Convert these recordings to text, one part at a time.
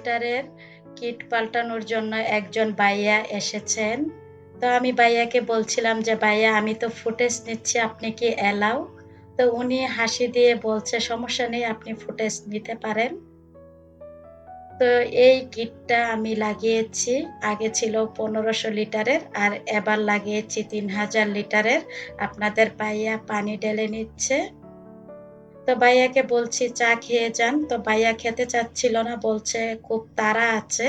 ফিল্টারের kit পাল্টানোর জন্য একজন ভাইয়া এসেছেন। তো আমি ভাইয়াকে বলছিলাম যে, "ভাইয়া আমি তো ফুটেজ নিচ্ছি, আপনি কি অ্যালাউ?" তো উনি হাসি দিয়ে বলছে, "সমস্যা নেই, আপনি ফুটেজ নিতে পারেন।" তো এই কিটটা আমি লাগিয়েছি। আগে ছিল ১৫০০ লিটারের আর এবার লাগিয়েছি ৩০০০ লিটারের। আপনাদের ভাইয়া পানি ঢেলে নিচ্ছে। তো ভাইয়াকে বলছি, "চা খেয়ে যান।" তো ভাইয়া খেতে চাচ্ছিল না, বলছে খুব তাড়া আছে।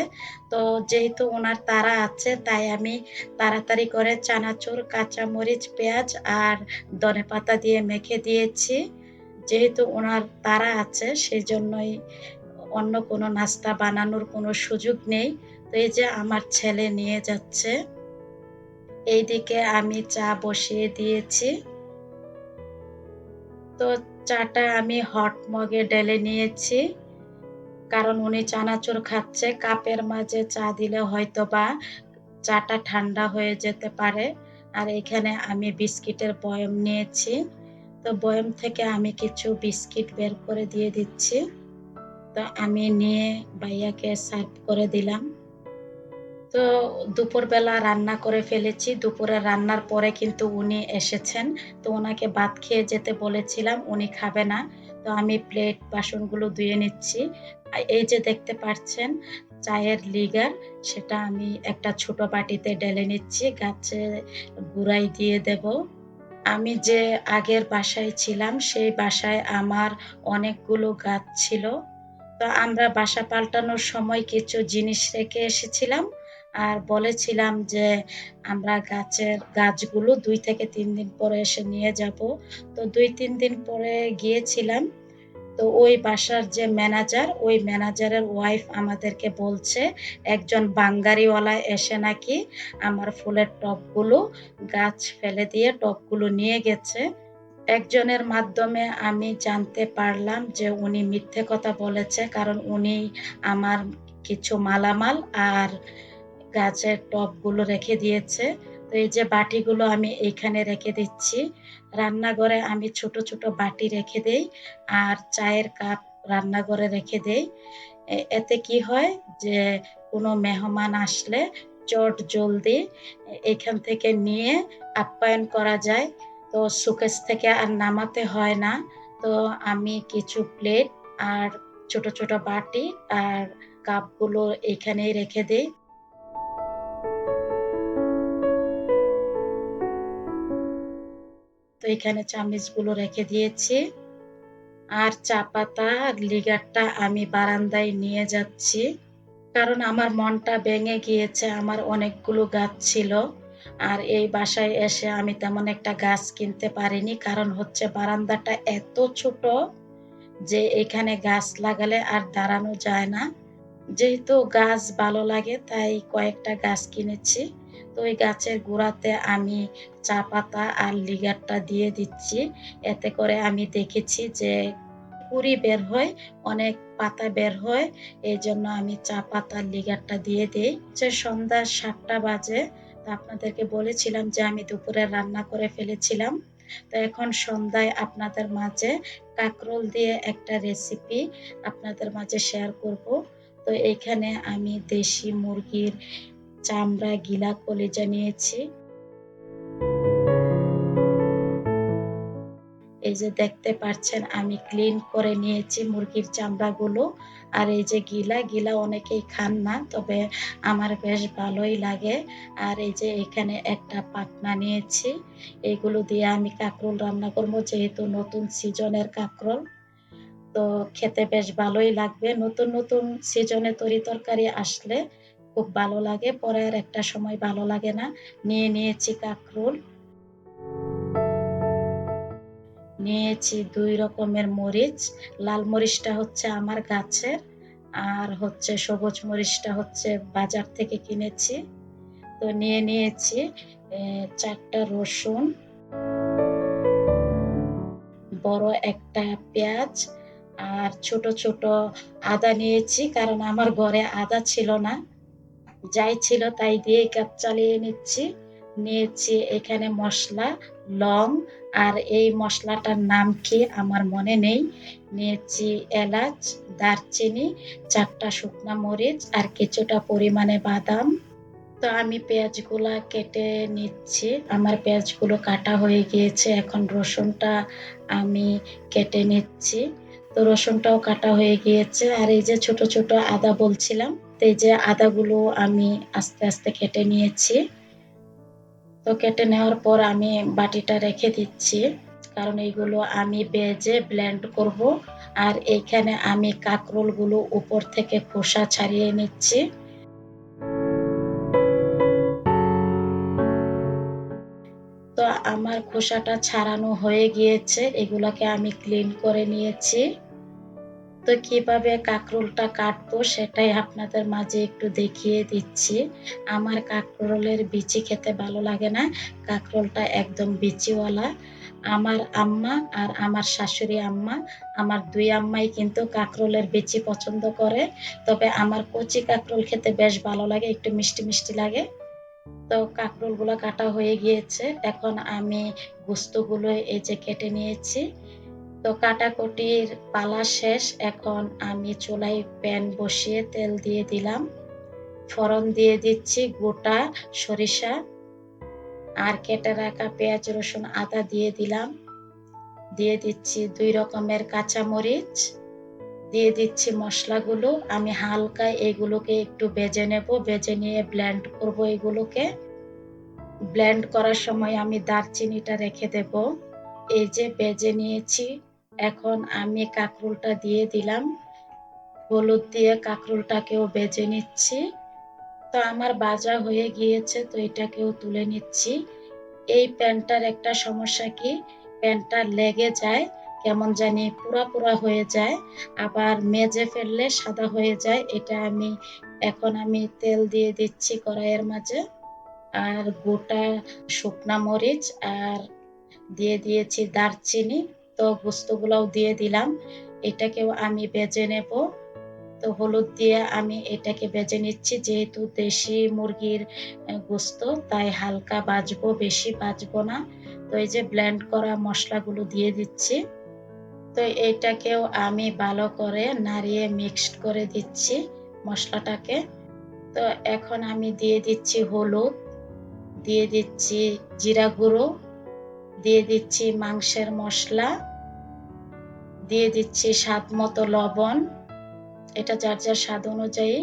তো যেহেতু উনার তাড়া আছে তাই আমি তাড়াতাড়ি করে চানাচুর, কাঁচামরিচ, পেঁয়াজ আর ধনেপাতা দিয়ে মেখে দিয়েছি। যেহেতু উনার তাড়া আছে সেজন্যই অন্য কোনো নাস্তা বানানোর কোনো সুযোগ নেই। তো এই যে আমার ছেলে নিয়ে যাচ্ছে। এইদিকে আমি চা বসিয়ে দিয়েছি। তো চাটা আমি হট মগে ঢেলে নিয়েছি। কারণ উনি চানাচুর খাচ্ছে। কাপের মাঝে চা দিলে হয়তোবা চাটা ঠান্ডা হয়ে যেতে পারে। আর এখানে আমি বিস্কিটের বয়ম নিয়েছি। তো বয়ম থেকে আমি কিছু বিস্কিট বের করে দিয়ে দিচ্ছি। তো আমি নিয়ে ভাইয়াকে সার্ভ করে দিলাম। তো দুপুরবেলা রান্না করে ফেলেছি। দুপুরে রান্নার পরে কিন্তু উনি এসেছেন। তো উনাকে ভাত খেয়ে যেতে বলেছিলাম, উনি খাবে না। তো আমি প্লেট বাসনগুলো ধুয়ে নিচ্ছি। এই যে দেখতে পাচ্ছেন চায়ের লিগার, সেটা আমি একটা ছোট বাটিতে ঢেলে নিচ্ছি। গাছে গুঁড়ায় দিয়ে দেব। আমি যে আগের বাসায় ছিলাম, সেই বাসায় আমার অনেকগুলো গাছ ছিল। তো আমরা বাসা পাল্টানোর সময় কিছু জিনিস রেখে এসেছিলাম। আর বলেছিলাম যে, আমরা গাছগুলো ২ থেকে ৩ দিন পরে এসে নিয়ে যাবো। তো ২-৩ দিন পরে গিয়েছিলাম। তো ওই বাসার যে ম্যানেজার, ওই ম্যানেজারের ওয়াইফ আমাদেরকে বলছে, একজন বাঙ্গারিওয়ালা এসে নাকি আমার ফুলের টবগুলো গাছ ফেলে দিয়ে টবগুলো নিয়ে গেছে। একজনের মাধ্যমে আমি জানতে পারলাম যে উনি মিথ্যে কথা বলেছে। কারণ উনি আমার কিছু মালামাল আর গাছের টবগুলো রেখে দিয়েছে। তো এই যে বাটিগুলো আমি এইখানে রেখে দিচ্ছি। রান্নাঘরে আমি ছোট, ছোট বাটি রেখে দেই। আর চায়ের কাপ রান্নাঘরে রেখে দেই। এতে কি হয় যে কোনো মেহমান আসলে চটজলদি এখান থেকে নিয়ে আপ্যায়ন করা যায়। তো শোকেস থেকে আর নামাতে হয় না। তো আমি কিছু প্লেট আর ছোট, ছোট বাটি আর কাপগুলো এখানেই রেখে দেই। তো এখানে চামিচগুলো রেখে দিয়েছি। আর চা পাতা লিগারটা আমি বারান্দায় নিয়ে যাচ্ছি। কারণ আমার মনটা ভেঙে গিয়েছে। আমার অনেকগুলো গাছ ছিল। আর এই বাসায় এসে আমি তেমন একটা গাছ কিনতে পারিনি। কারণ হচ্ছে বারান্দাটা এত ছোট যে এখানে গাছ লাগালে আর দাঁড়ানো যায় না। যেহেতু গাছ ভালো লাগে তাই কয়েকটা গাছ কিনেছি। তো ওই গাছের গোড়াতে আমি চা পাতা আর লিগারটা দিয়ে দিচ্ছি। এতে করে আমি দেখেছি যে কুঁড়ি বের হয়, অনেক পাতা বের হয়। এজন্য আমি চা পাতার লিগারটা দিয়ে দেই। সন্ধ্যা ৭ঃ০০ বাজে। তো আপনাদেরকে বলেছিলাম যে আমি দুপুরে রান্না করে ফেলেছিলাম। তো এখন সন্ধ্যায় আপনাদের মাঝে কাঁকরোল দিয়ে একটা রেসিপি আপনাদের মাঝে শেয়ার করব। তো এইখানে আমি দেশি মুরগির চামড়া, গিলা, কলিজা নিয়েছি। এই যে দেখতে পাচ্ছেন আমি ক্লিন করে নিয়েছি মুরগির চামড়াগুলো। আর এই যে গিলা অনেকেই খান না। তবে আমার বেশ ভালোই লাগে। আর এই যে এখানে একটা পাখনা নিয়েছি। এগুলো দিয়ে আমি কাঁকরোল রান্না করব, যেহেতু নতুন সিজনের কাঁকরোল। তো খেতে বেশ ভালোই লাগবে। নতুন, নতুন সিজনে তরিতরকারি আসলে খুব ভালো লাগে। পরে আর একটা সময় ভালো লাগে না। নিয়ে নিয়েছি কাঁকরোল। নিয়েছি ২ রকমের মরিচ। লাল মরিচটা হচ্ছে আমার গাছের, আর হচ্ছে সবুজ মরিচটা হচ্ছে বাজার থেকে কিনেছি। তো নিয়ে নিয়েছি ৪ টা রসুন, বড় একটা পেঁয়াজ আর ছোট, ছোট আদা নিয়েছি। কারণ আমার ঘরে আদা ছিল না। যাই ছিল তাই দিয়েই কাজ চালিয়ে নিচ্ছি। নিয়েছি এখানে মসলা, লং, আর এই মসলাটার নাম কি আমার মনে নেই। নিয়েছি এলাচ, দারচিনি, ৪ টা শুকনা মরিচ আর কিছুটা পরিমাণে বাদাম। তো আমি পেঁয়াজগুলা কেটে নিচ্ছি। আমার পেঁয়াজগুলো কাটা হয়ে গিয়েছে। এখন রসুনটা আমি কেটে নিচ্ছি। তো রসুনটাও কাটা হয়ে গিয়েছে। আর এই যে ছোট, ছোট আদা বলছিলাম, তো এই যে আদাগুলো আমি আস্তে, আস্তে কেটে নিয়েছি। তো কেটে নেওয়ার পর আমি বাটিটা রেখে দিচ্ছি। কারণ এইগুলো আমি ভেজে ব্লেন্ড করব। আর এইখানে আমি কাঁকরোলগুলো উপর থেকে খোসা ছাড়িয়ে নিচ্ছি। তো আমার খোসাটা ছাড়ানো হয়ে গিয়েছে। এগুলাকে আমি ক্লিন করে নিয়েছি। তো কিভাবে কাঁকরোলটা কাটবো সেটাই আপনাদের মাঝে একটু দেখিয়ে দিচ্ছি। আমার কাঁকরোলের বিচি খেতে ভালো লাগে না। কাঁকরোলটা একদম বিচিওয়ালা। আমার আম্মা আর আমার শাশুড়ি আম্মা, আমার ২ আম্মাই কিন্তু কাঁকরোলের বিচি পছন্দ করে। তবে আমার কচি কাঁকরোল খেতে বেশ ভালো লাগে, একটু মিষ্টি, মিষ্টি লাগে। তো কাঁকরোলগুলো কাটা হয়ে গিয়েছে। এখন আমি গোস্তগুলো এই যে কেটে নিয়েছি। তো কাটাকুটির পালা শেষ। এখন আমি চুলায় প্যান বসিয়ে তেল দিয়ে দিলাম। ফোড়ন দিয়ে দিচ্ছি গোটা সরিষা আর কেটে রাখা পেঁয়াজ, রসুন, আদা দিয়ে দিলাম। দিয়ে দিচ্ছি ২ রকমের কাঁচামরিচ। দিয়ে দিচ্ছি মসলাগুলো। আমি হালকা এগুলোকে একটু ভেজে নেব। ভেজে নিয়ে ব্লেন্ড করব এগুলোকে। ব্লেন্ড করার সময় আমি দারচিনিটা রেখে দেব। এই যে ভেজে নিয়েছি। এখন আমি কাঁকরোলটা দিয়ে দিলাম। হলুদ দিয়ে কাঁকরোলটাকেও ভেজে নিচ্ছি। তো আমার ভাজা হয়ে গিয়েছে, তো এটাকেও তুলে নিচ্ছি। এই প্যানটার একটা সমস্যা কি, প্যানটা লেগে যায়, কেমন জানি পুড়া, পুড়া হয়ে যায়। আবার মেজে ফেললে সাদা হয়ে যায়। এটা এখন আমি তেল দিয়ে দিচ্ছি কড়াইয়ের মাঝে। আর গোটা শুকনা মরিচ আর দিয়ে দিয়েছি দারচিনি। তো গোস্তগুলাও দিয়ে দিলাম। এটাকেও আমি ভেজে নেব। তো হলুদ দিয়ে আমি এটাকে ভেজে নিচ্ছি। যেহেতু দেশি মুরগির গোস্ত, তাই হালকা ভাজবো, বেশি ভাজবো না। তো এই যে ব্লেন্ড করা মসলাগুলো দিয়ে দিচ্ছি। তো এইটাকেও আমি ভালো করে নাড়িয়ে মিক্সড করে দিচ্ছি মসলাটাকে। তো এখন আমি দিয়ে দিচ্ছি হলুদ, দিয়ে দিচ্ছি জিরা গুঁড়ো, দিয়ে দিচ্ছি মাংসের মসলা, দিয়ে দিচ্ছি স্বাদ মতো লবণ। এটা যার, যার স্বাদ অনুযায়ী।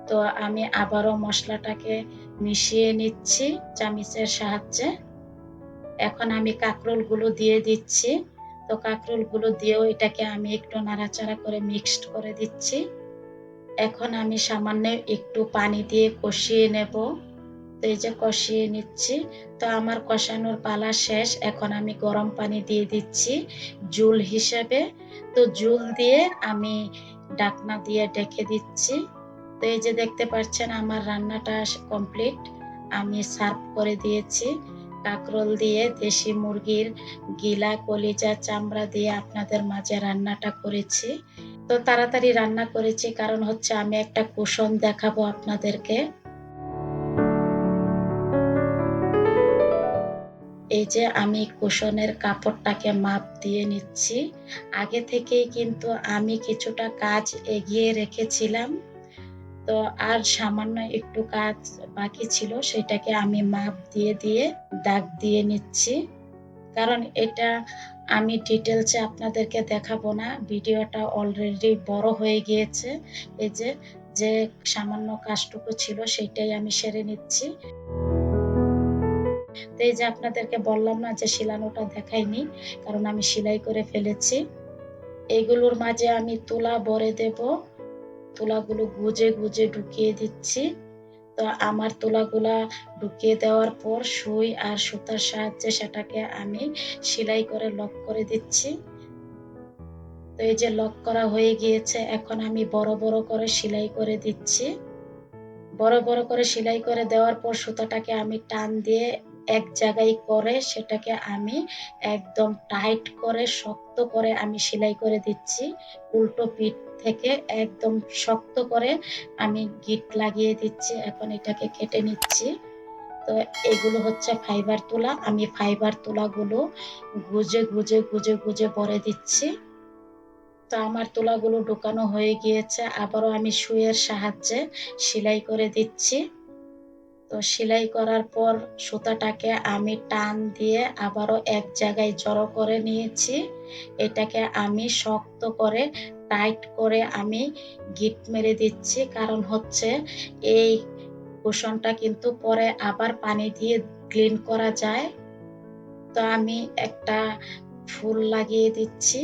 তো আমি আবারও মসলাটাকে মিশিয়ে নিচ্ছি চামিচের সাহায্যে। এখন আমি কাঁকরোলগুলো দিয়ে দিচ্ছি। তো কাঁকরোলগুলো দিয়েও এটাকে আমি একটু নাড়াচাড়া করে মিক্সড করে দিচ্ছি। এখন আমি সামান্য একটু পানি দিয়ে কষিয়ে নেব। তো এই যে কষিয়ে নিচ্ছি। তো আমার কষানোর পালা শেষ। এখন আমি গরম পানি দিয়ে দিচ্ছি ঝোল হিসেবে। তো ঝোল দিয়ে আমি ঢাকনা দিয়ে ঢেকে দিচ্ছি। তো এই যে দেখতে পাচ্ছেন আমার রান্নাটা কমপ্লিট। আমি সার্ভ করে দিয়েছি। কাঁকরোল দিয়ে দেশি মুরগির গিলা, কলিজা, চামড়া দিয়ে আপনাদের মাঝে রান্নাটা করেছি। তো তাড়াতাড়ি রান্না করেছি কারণ হচ্ছে আমি একটা কুশন দেখাবো আপনাদেরকে। এই যে আমি কুশনের কাপড়টাকে মাপ দিয়ে নিচ্ছি। আগে থেকেই কিন্তু আমি কিছুটা কাজ এগিয়ে রেখেছিলাম। তো আর সামান্য একটু কাজ বাকি ছিল, সেটাকে আমি মাপ দিয়ে, দিয়ে দাগ দিয়ে নিচ্ছি। কারণ এটা আমি ডিটেইলসে আপনাদেরকে দেখাবো না। ভিডিওটা অলরেডি বড় হয়ে গিয়েছে। এই যে, যে সামান্য কাজটুকু ছিল সেটাই আমি সেরে নিচ্ছি। তো এই যে আপনাদেরকে বললাম না যে শিলানোটা দেখাইনি, কারণ আমি সেলাই করে ফেলেছি। এগুলোর মাঝে আমি তুলা ভরে দেব। তুলাগুলো গুজে, গুজে ঢুকিয়ে দিচ্ছি। তো আমার তুলাগুলা ঢুকিয়ে দেওয়ার পর সুই আর সুতার সাহায্যে সেটাকে আমি সেলাই করে লক করে দিচ্ছি। তো এই যে লক করা হয়ে গিয়েছে, এখন আমি বড়, বড় করে সেলাই করে দিচ্ছি। বড়, বড় করে সেলাই করে দেওয়ার পর সুতাটাকে আমি টান দিয়ে এক জায়গায় করে সেটাকে আমি একদম টাইট করে শক্ত করে আমি সেলাই করে দিচ্ছি। উল্টো পিঠ থেকে একদম শক্ত করে আমি গিঁট লাগিয়ে দিচ্ছি। এখন এটাকে কেটে নিচ্ছি। তো এগুলো হচ্ছে ফাইবার তুলা। আমি ফাইবার তুলাগুলো গুজে ভরে দিচ্ছি। তো আমার তুলাগুলো ঢোকানো হয়ে গিয়েছে। আবারও আমি সুইয়ের সাহায্যে সেলাই করে দিচ্ছি। তো সেলাই করার পর সুতাটাকে আমি টান দিয়ে আবারও এক জায়গায় জড়ো করে নিয়েছি। এটাকে আমি শক্ত করে টাইট করে আমি গিঁট মেরে দিচ্ছি। কারণ হচ্ছে এই কুশনটা কিন্তু পরে আবার পানি দিয়ে ক্লিন করা যায়। তো আমি একটা ফুল লাগিয়ে দিচ্ছি।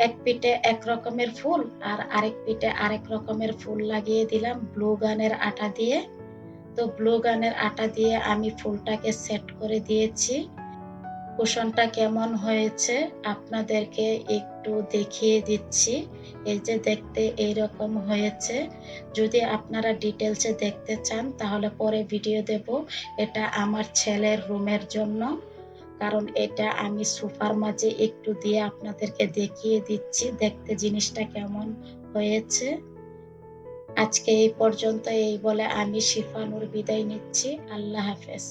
এক পিঠে এক রকমের ফুল আর আরেক পিঠে আরেক রকমের ফুল লাগিয়ে দিলাম গ্লু গানের আটা দিয়ে। তো গ্লু গানের আটা দিয়ে আমি ফুলটাকে সেট করে দিয়েছি। কুশনটা কেমন হয়েছে আপনাদেরকে একটু দেখিয়ে দিচ্ছি। এই যে দেখতে এইরকম হয়েছে। যদি আপনারা ডিটেইলসে দেখতে চান তাহলে পরে ভিডিও দেব। এটা আমার ছেলের রুমের জন্য। কারণ এটা আমি সোফার মাঝে একটু দিয়ে আপনাদেরকে দেখিয়ে দিচ্ছি দেখতে জিনিসটা কেমন হয়েছে। আজকে এই পর্যন্ত এই বলে আমি শিফা নূর বিদায় নিচ্ছি। আল্লাহ হাফেজ।